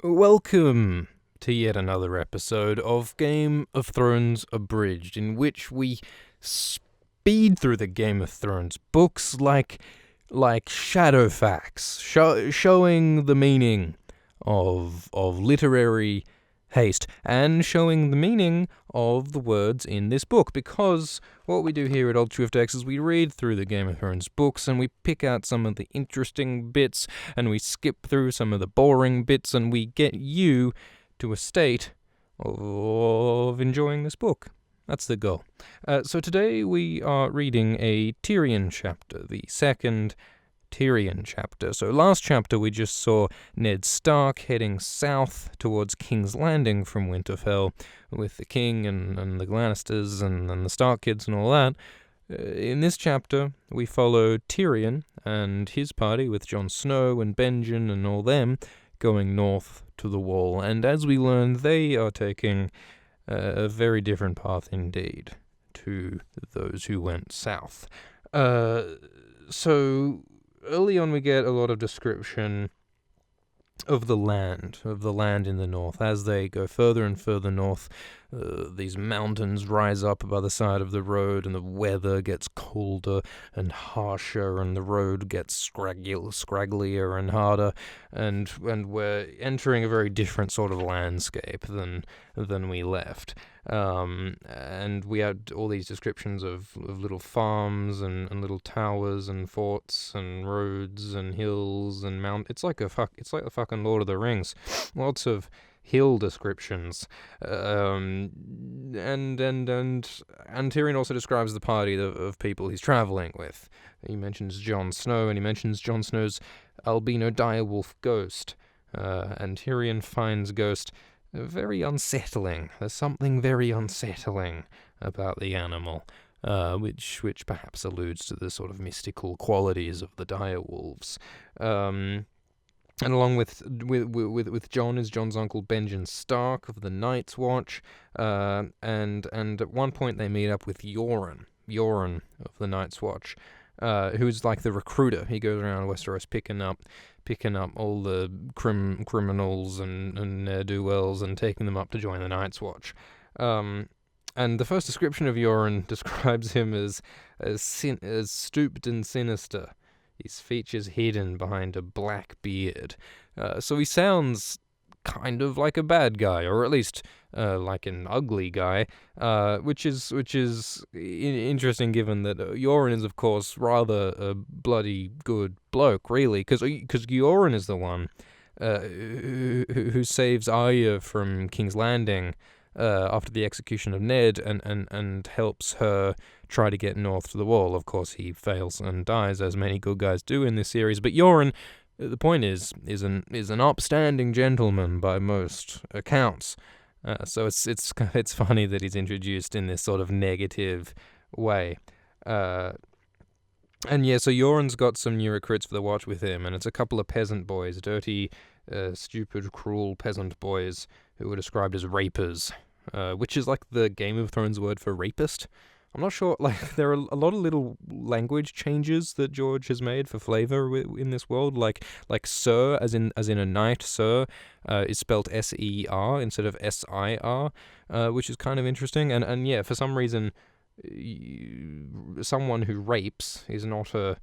Welcome to yet another episode of Game of Thrones Abridged, in which we speed through the Game of Thrones books like shadow facts, showing the meaning of literary haste and showing the meaning of the words in this book, because what we do here at Old Swift X is we read through the Game of Thrones books and we pick out some of the interesting bits and we skip through some of the boring bits and we get you to a state of enjoying this book. That's the goal. So today we are reading a Tyrion chapter, the second Tyrion chapter. So last chapter we just saw Ned Stark heading south towards King's Landing from Winterfell with the king and the Lannisters and the Stark kids and all that. In this chapter we follow Tyrion and his party with Jon Snow and Benjen and all them going north to the Wall, and as we learn they are taking a very different path indeed to those who went south. So early on we get a lot of description of the land in the north. As they go further and further north, these mountains rise up by the side of the road, and the weather gets colder and harsher, and the road gets scragglier and harder, and we're entering a very different sort of landscape than we left. And we had all these descriptions of little farms and little towers and forts and roads and hills and it's like the fucking Lord of the Rings. Lots of hill descriptions. And Tyrion also describes the party of people he's traveling with. He mentions Jon Snow, and he mentions Jon Snow's albino direwolf Ghost. And Tyrion finds Ghost very unsettling. There's something very unsettling about the animal, which perhaps alludes to the sort of mystical qualities of the direwolves. And along with Jon is Jon's uncle Benjen Stark of the Night's Watch, and at one point they meet up with Yoren of the Night's Watch, who's like the recruiter. He goes around Westeros picking up all the criminals and ne'er-do-wells and taking them up to join the Night's Watch. And the first description of Yoren describes him as stooped and sinister, his features hidden behind a black beard. So he sounds kind of like a bad guy, or at least like an ugly guy, which is interesting given that Yoren is, of course, rather a bloody good bloke, really, because Yoren is the one who saves Arya from King's Landing after the execution of Ned and helps her try to get north to the Wall. Of course, he fails and dies, as many good guys do in this series, but Yoren, the point is an upstanding gentleman by most accounts. So it's funny that he's introduced in this sort of negative way. And yeah, so Yoren's got some new recruits for the Watch with him, and it's a couple of peasant boys, dirty, stupid, cruel peasant boys who are described as rapers, which is like the Game of Thrones word for rapist. I'm not sure, like, there are a lot of little language changes that George has made for flavor in this world, like sir, as in a knight, sir, is spelled S-E-R instead of S-I-R, which is kind of interesting, and yeah, for some reason, someone who rapes is not a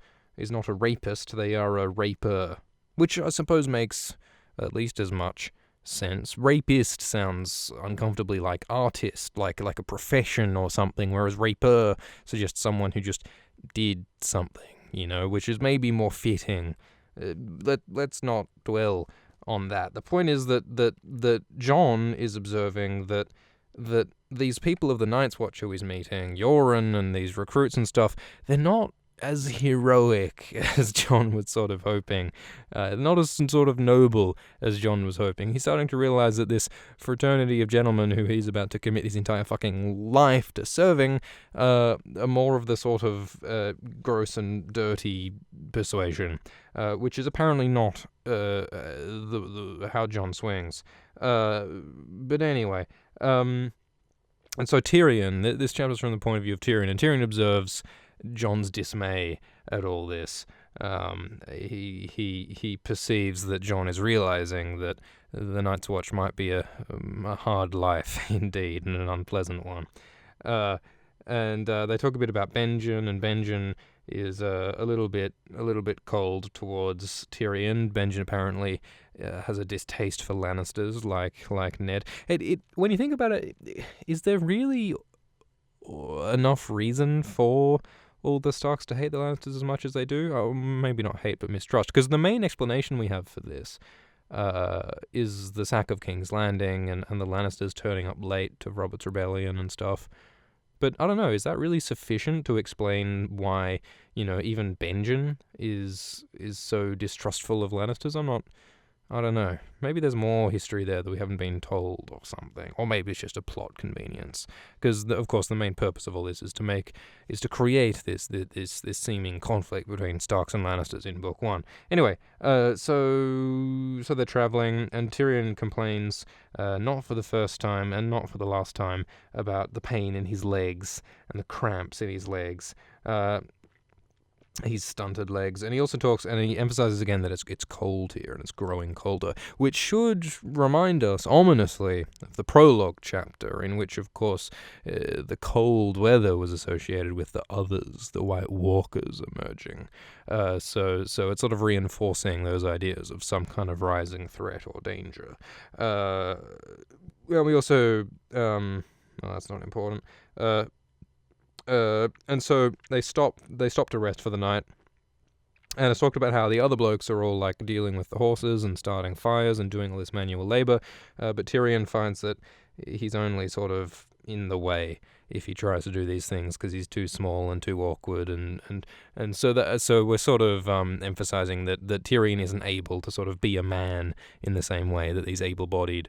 rapist, they are a raper, which I suppose makes at least as much sense. Rapist sounds uncomfortably like artist, like a profession or something, whereas raper suggests someone who just did something, which is maybe more fitting. Let's not dwell on that. The point is that Jon is observing that these people of the Night's Watch who he's meeting, Yoren and these recruits and stuff, they're not as heroic as Jon was sort of hoping, not as sort of noble as Jon was hoping. He's starting to realize that this fraternity of gentlemen who he's about to commit his entire fucking life to serving are more of the sort of gross and dirty persuasion, which is apparently not how Jon swings. But anyway, and so Tyrion, this chapter's from the point of view of Tyrion, and Tyrion observes Jon's dismay at all this. He perceives that Jon is realizing that the Night's Watch might be a hard life indeed, and an unpleasant one. And they talk a bit about Benjen, and Benjen is a little bit cold towards Tyrion. Benjen apparently has a distaste for Lannisters, like Ned. When you think about it, is there really enough reason for all the Starks to hate the Lannisters as much as they do? Or maybe not hate, but mistrust. Because the main explanation we have for this is the sack of King's Landing and the Lannisters turning up late to Robert's Rebellion and stuff. But I don't know, is that really sufficient to explain why, even Benjen is so distrustful of Lannisters? I don't know. Maybe there's more history there that we haven't been told or something. Or maybe it's just a plot convenience. Because, of course, the main purpose of all this is to create this seeming conflict between Starks and Lannisters in Book 1. Anyway, so they're traveling, and Tyrion complains, not for the first time and not for the last time, about the pain in his legs and the cramps in his legs. His stunted legs, and he also talks, and he emphasizes again that it's cold here and it's growing colder, which should remind us ominously of the prologue chapter, in which, of course, the cold weather was associated with the others, the White Walkers emerging. So it's sort of reinforcing those ideas of some kind of rising threat or danger. We also, well, that's not important. And so they stop to rest for the night. And it's talked about how the other blokes are all like dealing with the horses and starting fires and doing all this manual labor. But Tyrion finds that he's only sort of in the way if he tries to do these things because he's too small and too awkward, and so we're sort of emphasizing that Tyrion isn't able to sort of be a man in the same way that these able-bodied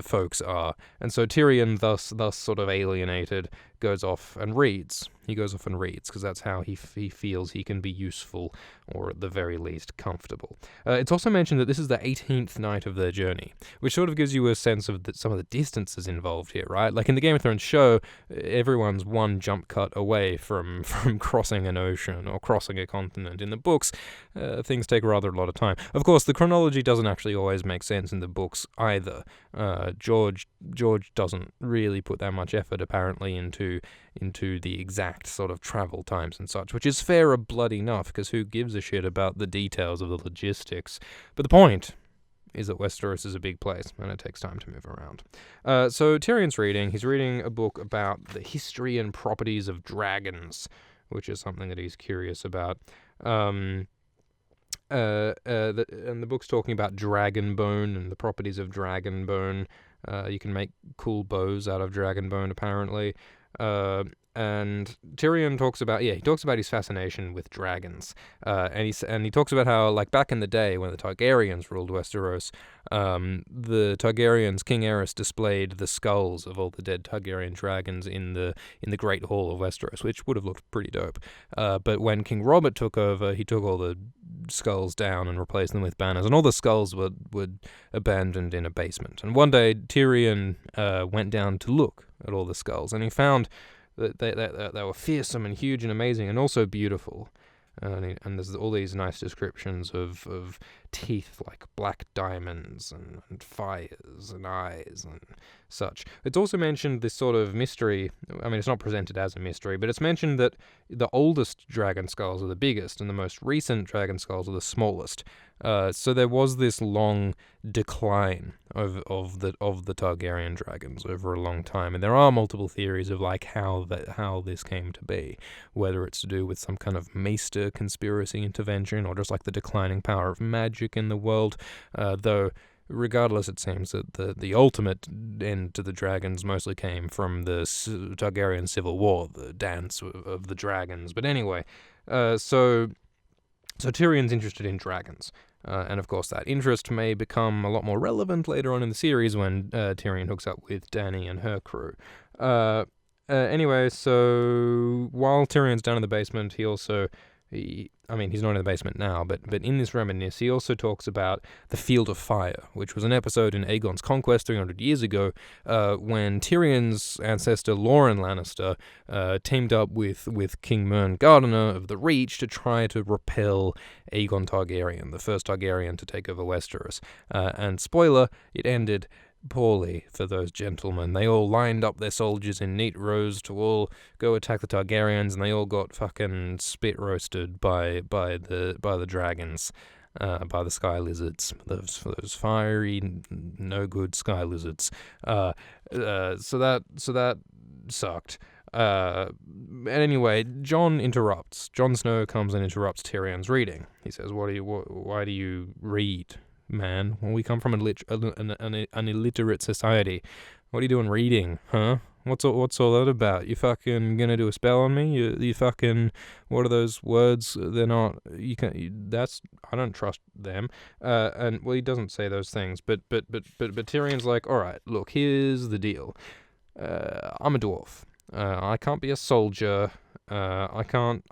folks are, and so Tyrion thus sort of alienated goes off and reads. He goes off and reads because that's how he feels he can be useful, or at the very least comfortable. It's also mentioned that this is the 18th night of their journey, which sort of gives you a sense of some of the distances involved here, right? Like in the Game of Thrones show, everyone's one jump cut away from crossing an ocean or crossing a continent. In the books, things take rather a lot of time. Of course, the chronology doesn't actually always make sense in the books either. George doesn't really put that much effort apparently into the exact sort of travel times and such, which is fair a bloody enough, because who gives a shit about the details of the logistics? But the point is that Westeros is a big place, and it takes time to move around. So Tyrion's reading. He's reading a book about the history and properties of dragons, which is something that he's curious about. And the book's talking about dragon bone and the properties of dragon bone. You can make cool bows out of dragon bone, apparently. And Tyrion talks about his fascination with dragons, and he talks about how, like, back in the day when the Targaryens ruled Westeros, the Targaryens, King Aerys displayed the skulls of all the dead Targaryen dragons in the Great Hall of Westeros, which would have looked pretty dope. But when King Robert took over, he took all the skulls down and replaced them with banners, and all the skulls were abandoned in a basement. And one day Tyrion went down to look at all the skulls, and he found that they were fearsome and huge and amazing and also beautiful. And there's all these nice descriptions of teeth like black diamonds and fires and eyes and such. It's also mentioned this sort of mystery. I mean, it's not presented as a mystery, but it's mentioned that the oldest dragon skulls are the biggest and the most recent dragon skulls are the smallest. So there was this long decline of the Targaryen dragons over a long time, and there are multiple theories of like how this came to be, whether it's to do with some kind of Maester conspiracy intervention or just like the declining power of magic in the world. Though regardless, it seems that the ultimate end to the dragons mostly came from the Targaryen civil war, the dance of the dragons. But anyway, so Tyrion's interested in dragons. And of course that interest may become a lot more relevant later on in the series when Tyrion hooks up with Dany and her crew. Anyway, so while Tyrion's down in the basement, he also He's not in the basement now, but in this reminisce, he also talks about the Field of Fire, which was an episode in Aegon's Conquest 300 years ago, when Tyrion's ancestor Loren Lannister teamed up with King Mern Gardener of the Reach to try to repel Aegon Targaryen, the first Targaryen to take over Westeros. And spoiler, it ended poorly for those gentlemen. They all lined up their soldiers in neat rows to all go attack the Targaryens, and they all got fucking spit roasted by the dragons, by the sky lizards, those fiery, no good sky lizards. So that sucked. And anyway, Jon Snow comes and interrupts Tyrion's reading. He says, why do you read, man? Well, we come from an illiterate society. What are you doing reading, huh? What's all that about? You fucking gonna do a spell on me? You fucking, what are those words? They're not, I don't trust them. And well, he doesn't say those things, but Tyrion's like, all right, look, here's the deal. I'm a dwarf. I can't be a soldier. I can't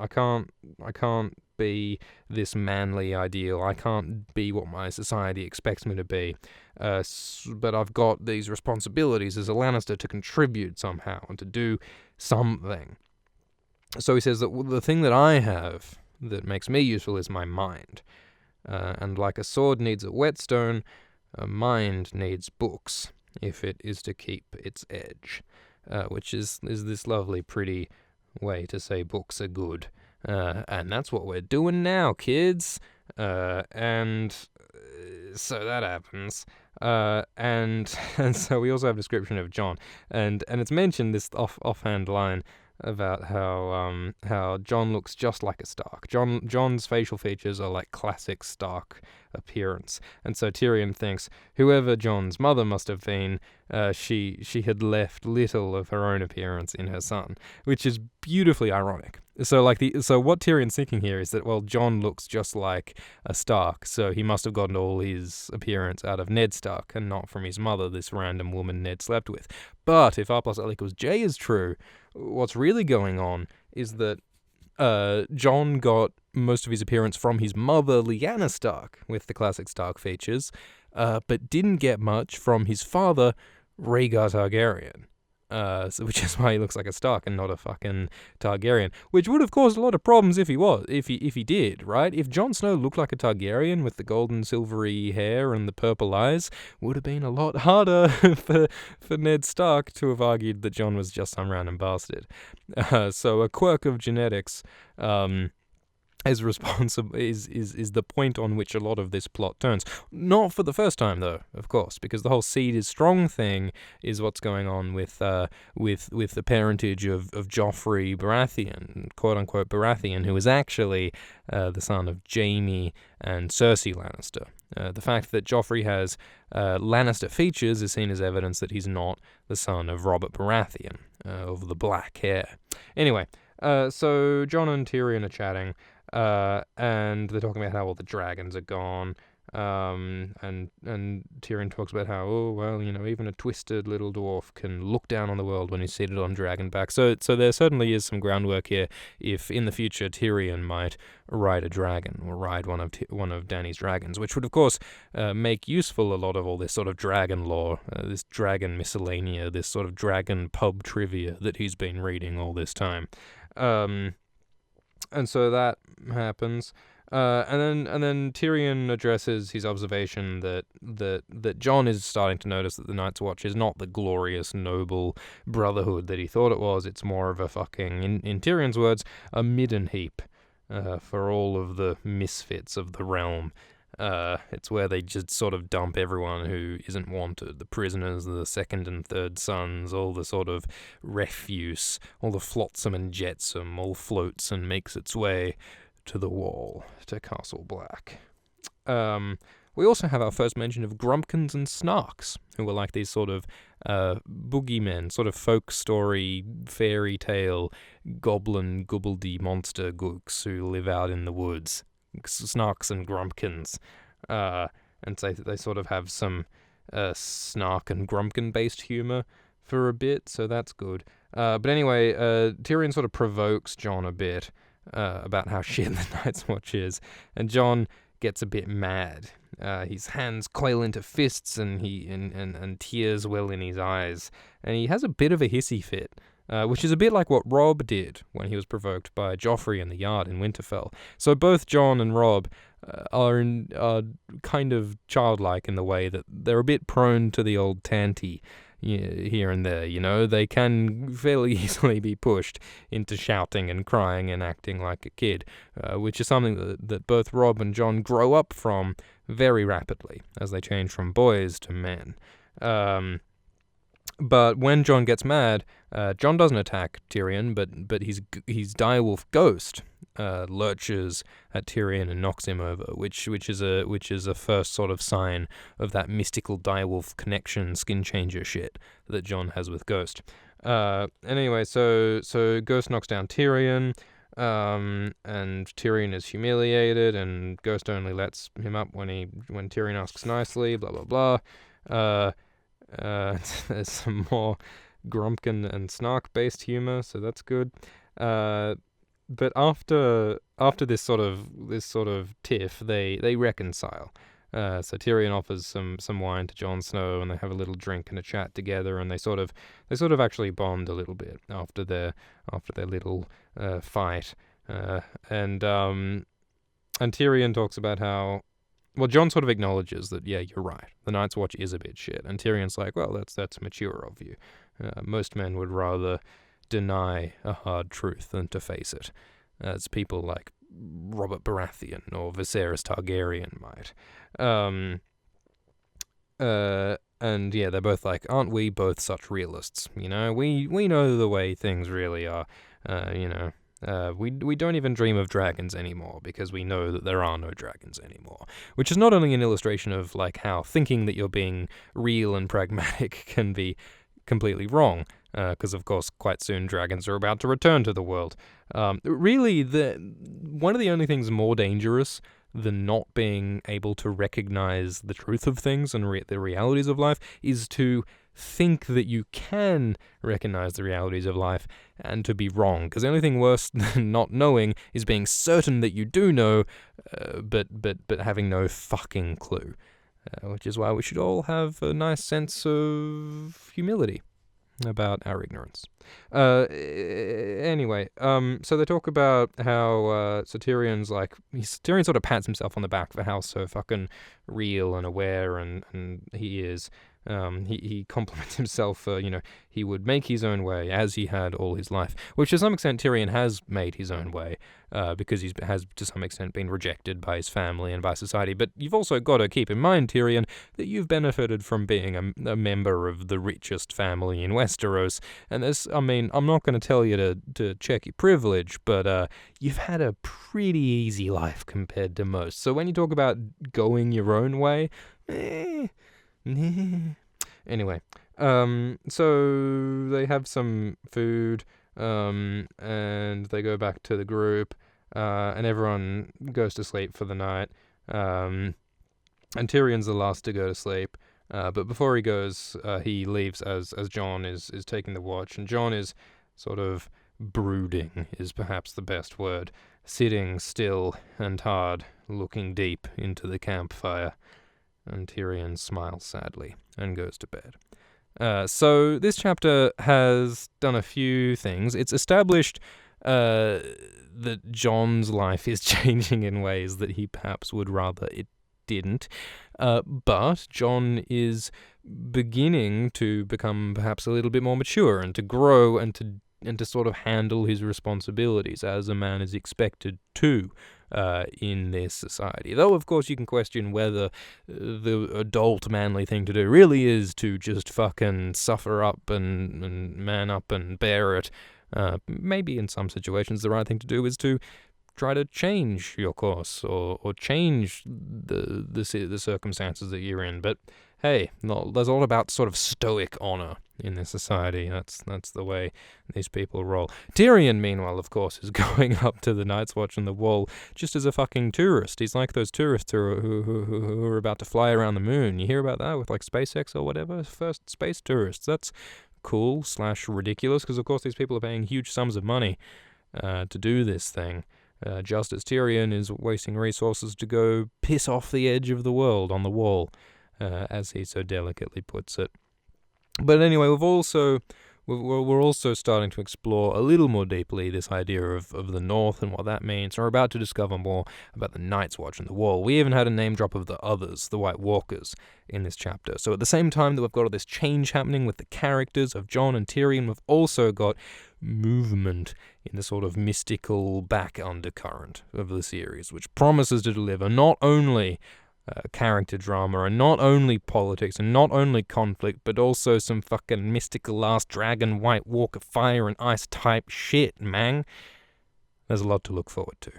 be this manly ideal. I can't be what my society expects me to be. But I've got these responsibilities as a Lannister to contribute somehow and to do something. So he says that the thing that I have that makes me useful is my mind. And like a sword needs a whetstone, a mind needs books if it is to keep its edge. Which is this lovely, pretty way to say books are good. And that's what we're doing now, kids. And so that happens. And so we also have a description of Jon. And it's mentioned, this offhand line about how Jon looks just like a Stark. Jon's facial features are like classic Stark appearance, and so Tyrion thinks whoever Jon's mother must have been, she had left little of her own appearance in her son, which is beautifully ironic. So what Tyrion's thinking here is that, well, Jon looks just like a Stark, so he must have gotten all his appearance out of Ned Stark and not from his mother, this random woman Ned slept with. But if R plus L equals J is true, what's really going on is that Jon got most of his appearance from his mother, Lyanna Stark, with the classic Stark features, but didn't get much from his father, Rhaegar Targaryen. Which is why he looks like a Stark and not a fucking Targaryen, which would have caused a lot of problems if he did, right? If Jon Snow looked like a Targaryen with the golden silvery hair and the purple eyes, would have been a lot harder for Ned Stark to have argued that Jon was just some random bastard. So a quirk of genetics, is responsible is the point on which a lot of this plot turns. Not for the first time though, of course, because the whole seed is strong thing is what's going on with the parentage of Joffrey Baratheon, quote unquote Baratheon, who is actually the son of Jaime and Cersei Lannister. The fact that Joffrey has Lannister features is seen as evidence that he's not the son of Robert Baratheon, of the black hair. Anyway, so Jon and Tyrion are chatting. And they're talking about how all the dragons are gone, and Tyrion talks about how, oh, well, even a twisted little dwarf can look down on the world when he's seated on dragonback. So there certainly is some groundwork here if in the future Tyrion might ride a dragon or ride one of Dany's dragons, which would of course make useful a lot of all this sort of dragon lore, this dragon miscellanea, this sort of dragon pub trivia that he's been reading all this time. And so that happens, and then Tyrion addresses his observation that Jon is starting to notice that the Night's Watch is not the glorious, noble brotherhood that he thought it was. It's more of a fucking, in Tyrion's words, a midden heap for all of the misfits of the realm. It's where they just sort of dump everyone who isn't wanted, the prisoners, the second and third sons, all the sort of refuse, all the flotsam and jetsam, all floats and makes its way to the wall, to Castle Black. We also have our first mention of Grumpkins and Snarks, who were like these sort of boogeymen, sort of folk story, fairy tale, goblin, gubbledy monster gooks who live out in the woods. Snarks and Grumpkins, and so they sort of have some Snark and Grumpkin based humor for a bit, so that's good. But anyway, Tyrion sort of provokes Jon a bit about how shit the Night's Watch is, and Jon gets a bit mad. His hands coil into fists, and and tears well in his eyes, and he has a bit of a hissy fit, which is a bit like what Robb did when he was provoked by Joffrey in the yard in Winterfell. So both Jon and Robb are kind of childlike in the way that they're a bit prone to the old tanty here and there, you know. They can fairly easily be pushed into shouting and crying and acting like a kid, which is something that both Robb and Jon grow up from very rapidly as they change from boys to men. But when Jon gets mad, Jon doesn't attack Tyrion, but his direwolf ghost lurches at Tyrion and knocks him over, which is a first sort of sign of that mystical direwolf connection, skin changer shit that Jon has with Ghost. Anyway, so Ghost knocks down Tyrion, and Tyrion is humiliated, and Ghost only lets him up when Tyrion asks nicely. Blah blah blah. There's some more Grumpkin and Snark-based humor, so that's good. But after this sort of tiff, they reconcile. So Tyrion offers some wine to Jon Snow, and they have a little drink and a chat together, and they sort of actually bond a little bit after their little fight. And Tyrion talks about how, well, Jon sort of acknowledges that, yeah, you're right, the Night's Watch is a bit shit, and Tyrion's like, well, that's mature of you. Most men would rather deny a hard truth than to face it, as people like Robert Baratheon or Viserys Targaryen might. And yeah, they're both like, aren't we both such realists? You know, we know the way things really are. We don't even dream of dragons anymore because we know that there are no dragons anymore. Which is not only an illustration of like how thinking that you're being real and pragmatic can be completely wrong, because of course quite soon dragons are about to return to the world. Really, one of the only things more dangerous than not being able to recognize the truth of things and the realities of life is to think that you can recognize the realities of life and to be wrong. Because the only thing worse than not knowing is being certain that you do know, but having no fucking clue. Which is why we should all have a nice sense of humility about our ignorance. Anyway, so they talk about how Tyrion's like, Tyrion sort of pats himself on the back for how so fucking real and aware and he is. He compliments himself for, he would make his own way as he had all his life, which to some extent Tyrion has made his own way, because he has to some extent been rejected by his family and by society. But you've also got to keep in mind, Tyrion, that you've benefited from being a member of the richest family in Westeros, and I'm not going to tell you to check your privilege, but you've had a pretty easy life compared to most. So when you talk about going your own way, anyway, so they have some food, and they go back to the group, and everyone goes to sleep for the night, and Tyrion's the last to go to sleep, but before he goes, he leaves as Jon is taking the watch, and Jon is sort of brooding, is perhaps the best word, sitting still and hard, looking deep into the campfire. And Tyrion smiles sadly and goes to bed. So this chapter has done a few things. It's established that Jon's life is changing in ways that he perhaps would rather it didn't. But Jon is beginning to become perhaps a little bit more mature and to grow and to sort of handle his responsibilities as a man is expected to. In this society. Though, of course, you can question whether the adult manly thing to do really is to just fucking suffer up and man up and bear it. Maybe in some situations the right thing to do is to try to change your course or change the circumstances that you're in. But hey, there's all about sort of stoic honor in this society. That's the way these people roll. Tyrion, meanwhile, of course, is going up to the Night's Watch on the wall just as a fucking tourist. He's like those tourists who are about to fly around the moon. You hear about that with like SpaceX or whatever? First space tourists. That's cool / ridiculous because, of course, these people are paying huge sums of money to do this thing. just as Tyrion is wasting resources to go piss off the edge of the world on the wall, as he so delicately puts it. But anyway, we're also starting to explore a little more deeply this idea of the North and what that means. We're about to discover more about the Night's Watch and the Wall. We even had a name drop of the others, the White Walkers, in this chapter. So at the same time that we've got all this change happening with the characters of Jon and Tyrion, we've also got movement in the sort of mystical back undercurrent of the series, which promises to deliver not only character drama, and not only politics, and not only conflict, but also some fucking mystical last dragon, White Walker, fire and ice type shit, man. There's a lot to look forward to.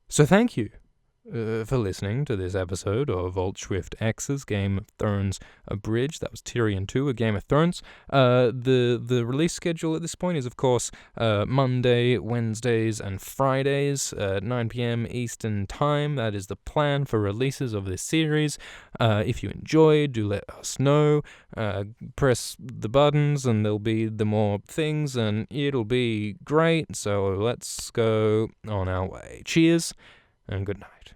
So thank you for listening to this episode of Alt-Schrift X's Game of Thrones Abridged. That was Tyrion 2, A Game of Thrones. The release schedule at this point is, of course, Monday, Wednesdays, and Fridays at 9 p.m. Eastern Time. That is the plan for releases of this series. If you enjoyed, do let us know. Press the buttons and there'll be the more things and it'll be great. So let's go on our way. Cheers and good night.